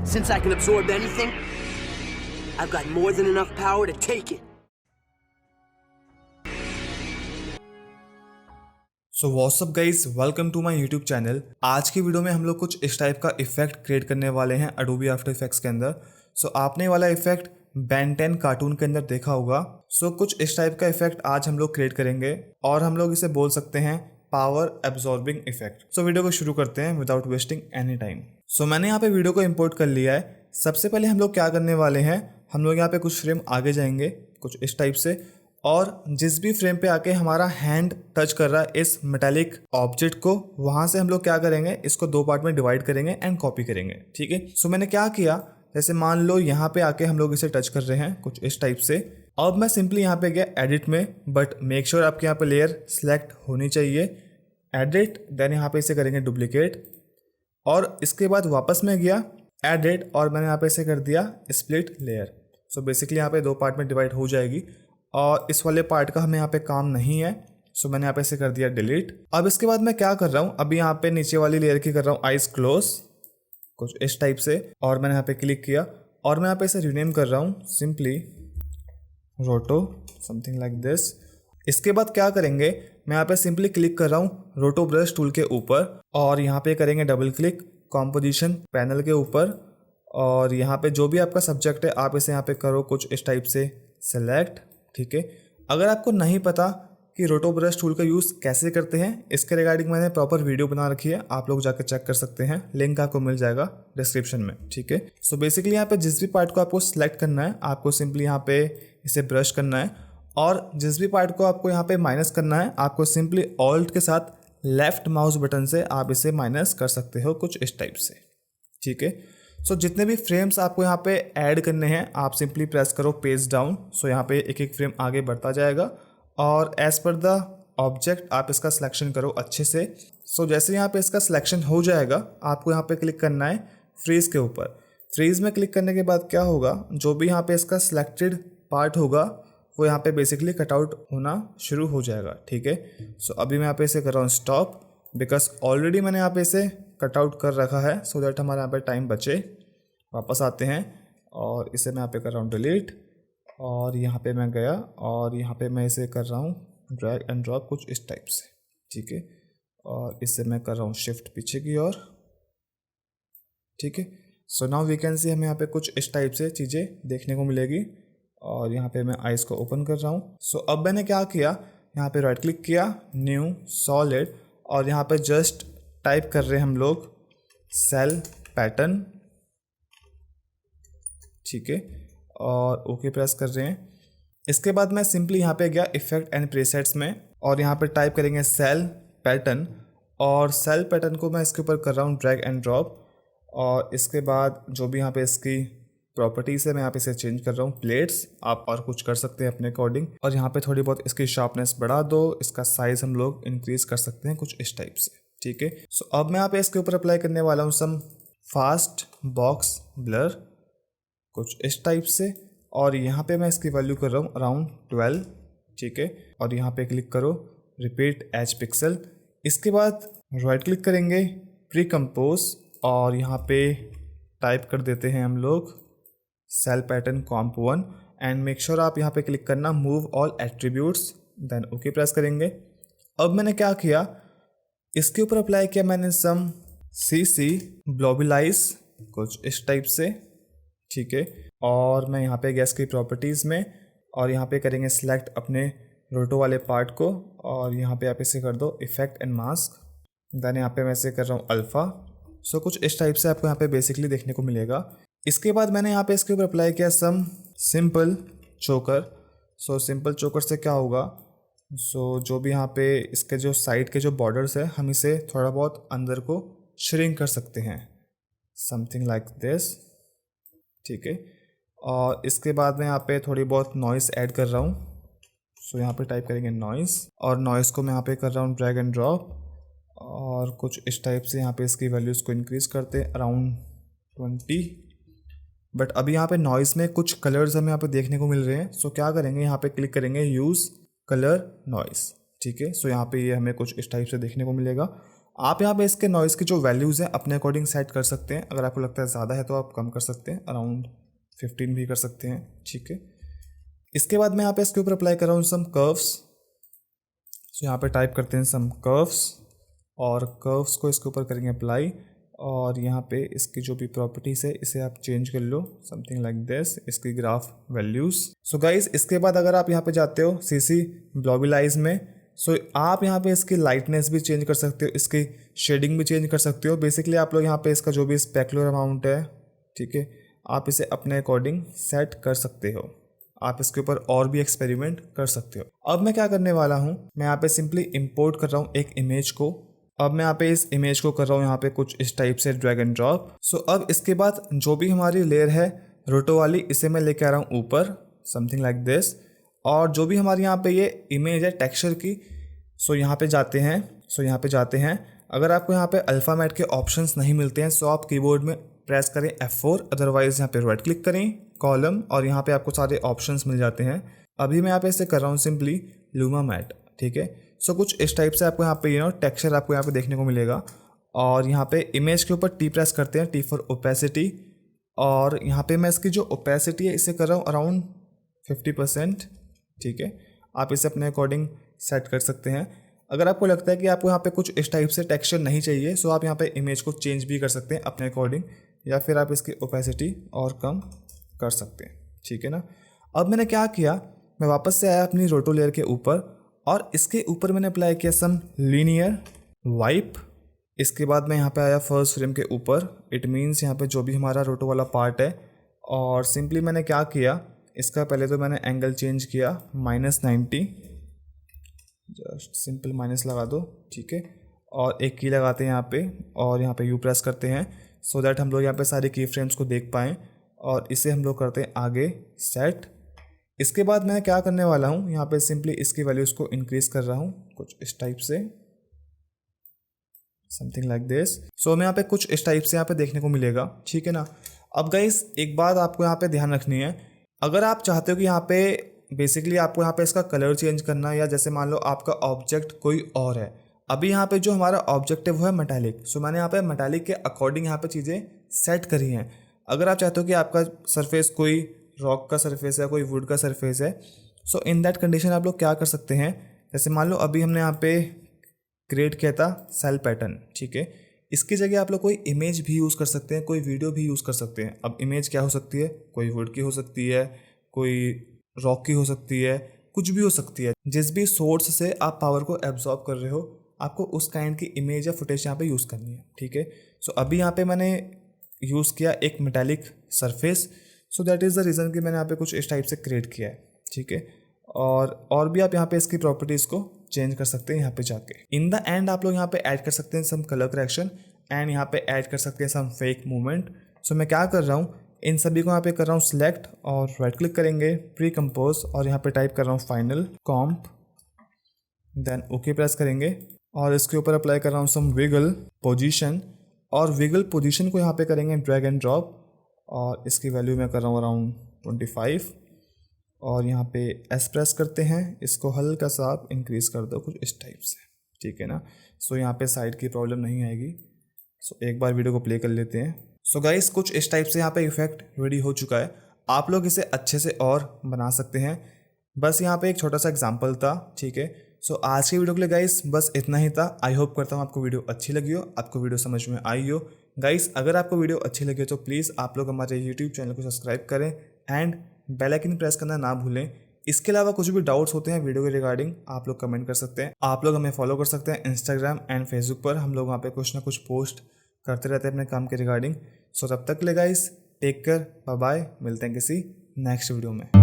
Since I can absorb anything, I've got more than enough power to take it. So what's up guys, welcome to my YouTube channel. आज की video में हम लोग कुछ इस type का इफेक्ट क्रिएट करने वाले हैं अडोबी आफ्टर इफेक्ट्स के अंदर। सो आपने वाला इफेक्ट बेन 10 कार्टून के अंदर देखा होगा। सो कुछ इस टाइप का इफेक्ट आज हम लोग क्रिएट करेंगे और हम लोग इसे बोल सकते हैं power absorbing effect. So video को शुरू करते हैं विदाउट वेस्टिंग एनी टाइम। सो मैंने यहाँ पे वीडियो को इम्पोर्ट कर लिया है। सबसे पहले हम लोग क्या करने वाले हैं, हम लोग यहाँ पे कुछ फ्रेम आगे जाएंगे कुछ इस टाइप से, और जिस भी फ्रेम पे आके हमारा हैंड टच कर रहा है इस मेटालिक ऑब्जेक्ट को, वहां से हम लोग क्या करेंगे, इसको दो पार्ट में डिवाइड करेंगे एंड कॉपी करेंगे। ठीक है। सो मैंने क्या किया, जैसे मान लो यहाँ पे आके हम लोग इसे टच कर रहे हैं कुछ इस टाइप से। अब मैं सिंपली यहाँ पे गया एडिट में, बट मेक श्योर आपके यहाँ पे लेयर सिलेक्ट होनी चाहिए। एडिट, देन यहाँ पे इसे करेंगे डुप्लीकेट, और इसके बाद वापस में गया एडिट और मैंने यहाँ पे इसे कर दिया स्प्लिट लेयर। सो बेसिकली यहाँ पे दो पार्ट में डिवाइड हो जाएगी और इस वाले पार्ट का हमें यहाँ पे काम नहीं है। सो मैंने यहाँ पे इसे कर दिया डिलीट। अब इसके बाद मैं क्या कर रहा हूँ, अभी यहाँ पे नीचे वाली लेयर की कर रहा हूँ आइज क्लोज कुछ इस टाइप से, और मैंने यहाँ पे क्लिक किया और मैं यहाँ पे इसे रीनेम कर रहा हूँ सिंपली रोटो, समथिंग लाइक दिस। इसके बाद क्या करेंगे, मैं यहाँ पे सिंपली क्लिक कर रहा हूँ रोटो ब्रश टूल के ऊपर, और यहाँ पे करेंगे डबल क्लिक कॉम्पोजिशन पैनल के ऊपर, और यहाँ पे जो भी आपका सब्जेक्ट है आप इसे यहाँ पे करो कुछ इस टाइप से सेलेक्ट। ठीक है। अगर आपको नहीं पता कि रोटो ब्रश टूल का यूज़ कैसे करते हैं, इसके रिगार्डिंग मैंने प्रॉपर वीडियो बना रखी है, आप लोग जाकर चेक कर सकते हैं, लिंक आपको मिल जाएगा डिस्क्रिप्शन में। ठीक है। सो बेसिकली यहाँ पे जिस भी पार्ट को आपको सिलेक्ट करना है, आपको सिंपली यहाँ पे इसे ब्रश करना है, और जिस भी पार्ट को आपको यहाँ पे माइनस करना है, आपको सिंपली ऑल्ट के साथ लेफ्ट माउस बटन से आप इसे माइनस कर सकते हो कुछ इस टाइप से। ठीक है। सो जितने भी फ्रेम्स आपको यहाँ पे ऐड करने हैं, आप सिंपली प्रेस करो पेज डाउन। सो यहाँ पे एक एक फ्रेम आगे बढ़ता जाएगा, और एज पर द ऑब्जेक्ट आप इसका सिलेक्शन करो अच्छे से। सो जैसे यहाँ पे इसका सिलेक्शन हो जाएगा, आपको यहाँ पे क्लिक करना है फ्रीज के ऊपर। फ्रीज में क्लिक करने के बाद क्या होगा, जो भी यहाँ पे इसका सिलेक्टेड पार्ट होगा वो यहाँ पे बेसिकली कटआउट होना शुरू हो जाएगा। ठीक है। सो अभी मैं यहाँ पे इसे कर रहा हूँ स्टॉप, बिकॉज ऑलरेडी मैंने यहाँ पे इसे कट आउट कर रखा है, सो दैट हमारे यहाँ पे टाइम बचे। वापस आते हैं और इसे मैं यहाँ पे कर रहा हूँ डिलीट, और यहाँ पे मैं गया और यहाँ पे मैं इसे कर रहा हूँ ड्रैग एंड ड्रॉप कुछ इस टाइप से। ठीक है। और इससे मैं कर रहा हूँ शिफ्ट पीछे की ओर। ठीक है। So now we can see हमें यहाँ पे कुछ इस टाइप से चीज़ें देखने को मिलेगी, और यहाँ पे मैं आइज़ को ओपन कर रहा हूँ। सो अब मैंने क्या किया, यहाँ पे राइट क्लिक किया, न्यू सॉलिड, और यहाँ पे जस्ट टाइप कर रहे हैं हम लोग सेल पैटर्न। ठीक है। और ओके प्रेस कर रहे हैं। इसके बाद मैं सिंपली यहाँ पे गया इफेक्ट एंड प्रीसेट्स में, और यहाँ पे टाइप करेंगे सेल पैटर्न, और सेल पैटर्न को मैं इसके ऊपर कर रहा हूँ ड्रैग एंड ड्रॉप। और इसके बाद जो भी यहाँ पे इसकी प्रॉपर्टीज़ है, मैं यहाँ पे इसे चेंज कर रहा हूँ प्लेट्स, आप और कुछ कर सकते हैं अपने अकॉर्डिंग, और यहाँ पे थोड़ी बहुत इसकी शार्पनेस बढ़ा दो, इसका साइज हम लोग इंक्रीज कर सकते हैं कुछ इस टाइप से। ठीक है। सो अब मैं यहाँ पे इसके ऊपर अप्लाई करने वाला हूँ सम फास्ट बॉक्स ब्लर कुछ इस टाइप से, और यहाँ पे मैं इसकी वैल्यू कर रहा हूँ अराउंड 12। ठीक है। और यहाँ पे क्लिक करो रिपीट एज पिक्सल। इसके बाद राइट क्लिक करेंगे प्री कंपोज, और यहाँ पे टाइप कर देते हैं हम लोग cell pattern comp 1, and make sure आप यहाँ पे क्लिक करना move all attributes, then okay press करेंगे। अब मैंने क्या किया, इसके ऊपर अप्लाई किया मैंने सम CC ग्लोबलाइज कुछ इस टाइप से। ठीक है। और मैं यहाँ पे गया इसकी प्रॉपर्टीज़ में, और यहाँ पे करेंगे सिलेक्ट अपने रोटो वाले पार्ट को, और यहाँ पे आप इसे कर दो इफेक्ट एंड मास्क, देन यहाँ पे मैं इसे कर रहा हूँ अल्फ़ा। सो कुछ इस टाइप से आपको यहाँ पे बेसिकली देखने को मिलेगा। इसके बाद मैंने यहाँ पे इसके ऊपर अप्लाई किया सम सिंपल चोकर। सो सिंपल चोकर से क्या होगा, सो जो भी यहाँ पे इसके जो साइड के जो बॉर्डर्स है, हम इसे थोड़ा बहुत अंदर को श्रिंक कर सकते हैं, समथिंग लाइक दिस। ठीक है। और इसके बाद मैं यहाँ पे थोड़ी बहुत नॉइस ऐड कर रहा हूँ। सो यहाँ पे टाइप करेंगे नॉइस, और नॉइस को मैं यहाँ पे कर रहा हूँ ड्रैग एंड ड्रॉप, और कुछ इस टाइप से यहाँ पे इसकी वैल्यूज़ को इंक्रीज़ करते हैं अराउंड 20। बट अभी यहाँ पे नॉइस में कुछ कलर्स हमें यहाँ पे देखने को मिल रहे हैं। सो क्या करेंगे, यहाँ पे क्लिक करेंगे यूज़ कलर नॉइस। ठीक है। सो यहाँ पे ये हमें कुछ इस टाइप से देखने को मिलेगा, आप यहाँ पे इसके नॉइज़ की जो वैल्यूज़ हैं अपने अकॉर्डिंग सेट कर सकते हैं। अगर आपको लगता है ज़्यादा है तो आप कम कर सकते हैं, अराउंड 15 भी कर सकते हैं, ठीक है। इसके बाद मैं यहाँ पे इसके ऊपर अप्लाई कर रहा हूँ सम कर्व्स। सो यहाँ पे टाइप करते हैं सम कर्व्स और कर्व्स को इसके ऊपर करेंगे अप्लाई। और यहाँ पे इसकी जो भी प्रॉपर्टीज़ है इसे आप चेंज कर लो समथिंग लाइक दिस, इसकी ग्राफ वैल्यूज़। सो गाइज इसके बाद अगर आप यहाँ पे जाते हो CC ग्लोबलाइज में, सो आप यहाँ पे इसकी लाइटनेस भी चेंज कर सकते हो, इसकी शेडिंग भी चेंज कर सकते हो। बेसिकली आप लोग यहाँ पे इसका जो भी स्पेकुलर अमाउंट है, ठीक है, आप इसे अपने अकॉर्डिंग सेट कर सकते हो। आप इसके ऊपर और भी एक्सपेरिमेंट कर सकते हो। अब मैं क्या करने वाला हूँ, मैं यहाँ पे सिंपली इंपोर्ट कर रहा हूँ एक इमेज को। अब मैं यहाँ पे इस इमेज को कर रहा हूँ यहाँ पे कुछ इस टाइप से ड्रैग एंड ड्रॉप। सो अब इसके बाद जो भी हमारी लेयर है रोटो वाली, इसे मैं लेके आ रहा हूँ ऊपर समथिंग लाइक दिस। और जो भी हमारे यहाँ पे ये इमेज है टेक्सचर की, सो यहाँ पे जाते हैं। अगर आपको यहाँ पे अल्फ़ामेट के ऑप्शंस नहीं मिलते हैं सो आप कीबोर्ड में प्रेस करें F4, अदरवाइज़ यहाँ पे राइट क्लिक करें कॉलम और यहाँ पे आपको सारे ऑप्शंस मिल जाते हैं। अभी मैं यहाँ पे इसे कर रहा हूँ सिंपली लूमा मैट, ठीक है। सो कुछ इस टाइप से आपको यहाँ पे टेक्सचर आपको यहाँ पे देखने को मिलेगा। और यहाँ पे इमेज के ऊपर T प्रेस करते हैं, T फॉर ओपेसिटी। और यहाँ पे मैं इसकी जो ओपेसिटी है इसे कर रहा हूँ अराउंड 50%, ठीक है। आप इसे अपने अकॉर्डिंग सेट कर सकते हैं। अगर आपको लगता है कि आपको यहाँ पे कुछ इस टाइप से टेक्सचर नहीं चाहिए सो आप यहाँ पे इमेज को चेंज भी कर सकते हैं अपने अकॉर्डिंग, या फिर आप इसकी ओपेसिटी और कम कर सकते हैं, ठीक है ना। अब मैंने क्या किया, मैं वापस से आया अपनी रोटो लेयर के ऊपर और इसके ऊपर मैंने अप्लाई किया सम लीनियर वाइप। इसके बाद मैं यहाँ पे आया फर्स्ट फ्रेम के ऊपर, इट मीन्स यहाँ पे जो भी हमारा रोटो वाला पार्ट है। और सिंपली मैंने क्या किया, इसका पहले तो मैंने एंगल चेंज किया -90, जस्ट सिंपल माइनस लगा दो, ठीक है। और एक की लगाते हैं यहाँ पे और यहाँ पे यू प्रेस करते हैं सो दैट हम लोग यहाँ पे सारे की फ्रेम्स को देख पाएँ। और इसे हम लोग करते हैं आगे सेट। इसके बाद मैं क्या करने वाला हूँ, यहाँ पे सिंपली इसकी वैल्यूज़ को इंक्रीज़ कर रहा हूँ कुछ इस टाइप से समथिंग लाइक दिस। सो मैं यहाँ पे कुछ इस टाइप से यहाँ पे देखने को मिलेगा, ठीक है ना। अब गाइस एक बात आपको यहाँ पे ध्यान रखनी है, अगर आप चाहते हो कि यहाँ पे बेसिकली आपको यहाँ पे इसका कलर चेंज करना है, या जैसे मान लो आपका ऑब्जेक्ट कोई और है, अभी यहाँ पे जो हमारा ऑब्जेक्ट है वो है मेटालिक। सो मैंने यहाँ पे मेटालिक के अकॉर्डिंग यहाँ पे चीज़ें सेट करी हैं। अगर आप चाहते हो कि आपका सरफेस कोई रॉक का सरफेस है, कोई वुड का सरफेस है, सो इन दैट कंडीशन आप लोग क्या कर सकते हैं, जैसे मान लो अभी हमने यहाँ पे क्रिएट किया था सेल पैटर्न, ठीक है। इसकी जगह आप लोग कोई इमेज भी यूज़ कर सकते हैं, कोई वीडियो भी यूज़ कर सकते हैं। अब इमेज क्या हो सकती है, कोई वुड की हो सकती है, कोई रॉक की हो सकती है, कुछ भी हो सकती है। जिस भी सोर्स से आप पावर को एब्जॉर्ब कर रहे हो आपको उस काइंड की इमेज या फुटेज यहाँ पे यूज़ करनी है, ठीक है। सो अभी यहाँ पे मैंने यूज़ किया एक metallic surface, so that is the reason कि मैंने यहाँ पे कुछ इस टाइप से क्रिएट किया है, ठीक है। और भी आप यहाँ पे इसकी प्रॉपर्टीज़ को चेंज कर सकते हैं यहाँ पे जाके। इन द एंड आप लोग यहाँ पे ऐड कर सकते हैं सम कलर करेक्शन एंड यहाँ पे ऐड कर सकते हैं सम फेक मूवमेंट। सो मैं क्या कर रहा हूँ, इन सभी को यहाँ पे कर रहा हूँ सिलेक्ट और राइट क्लिक करेंगे प्री कंपोज और यहाँ पे टाइप कर रहा हूँ फाइनल कॉम्प, देन ओके प्रेस करेंगे और इसके ऊपर अप्लाई कर रहा हूँ सम विगल पोजीशन और विगल पोजीशन को यहाँ पे करेंगे ड्रैग एंड ड्रॉप और इसकी वैल्यू मैं कर रहा हूँ अराउंड 25 और यहाँ पे एस प्रेस करते हैं, इसको हल्का सा आप इंक्रीज़ कर दो कुछ इस टाइप से, ठीक है ना। सो यहाँ पे साइड की प्रॉब्लम नहीं आएगी। सो एक बार वीडियो को प्ले कर लेते हैं। सो गाइस कुछ इस टाइप से यहाँ पे इफेक्ट रेडी हो चुका है। आप लोग इसे अच्छे से और बना सकते हैं। बस यहाँ पे एक छोटा सा एग्जांपल था, ठीक है। सो आज की वीडियो के लिए गाइस बस इतना ही था। आई होप करता हूँ आपको वीडियो अच्छी लगी हो, आपको वीडियो समझ में आई हो। गाइस अगर आपको वीडियो अच्छी लगी हो तो प्लीज़ आप लोग हमारे यूट्यूब चैनल को सब्सक्राइब करें एंड बेल आइकन प्रेस करना ना भूलें। इसके अलावा कुछ भी डाउट्स होते हैं वीडियो के रिगार्डिंग आप लोग कमेंट कर सकते हैं। आप लोग हमें फॉलो कर सकते हैं इंस्टाग्राम एंड फेसबुक पर, हम लोग वहाँ पे कुछ ना कुछ पोस्ट करते रहते हैं अपने काम के रिगार्डिंग। सो तब तक ले guys take care, bye bye, मिलते हैं किसी नेक्स्ट वीडियो में।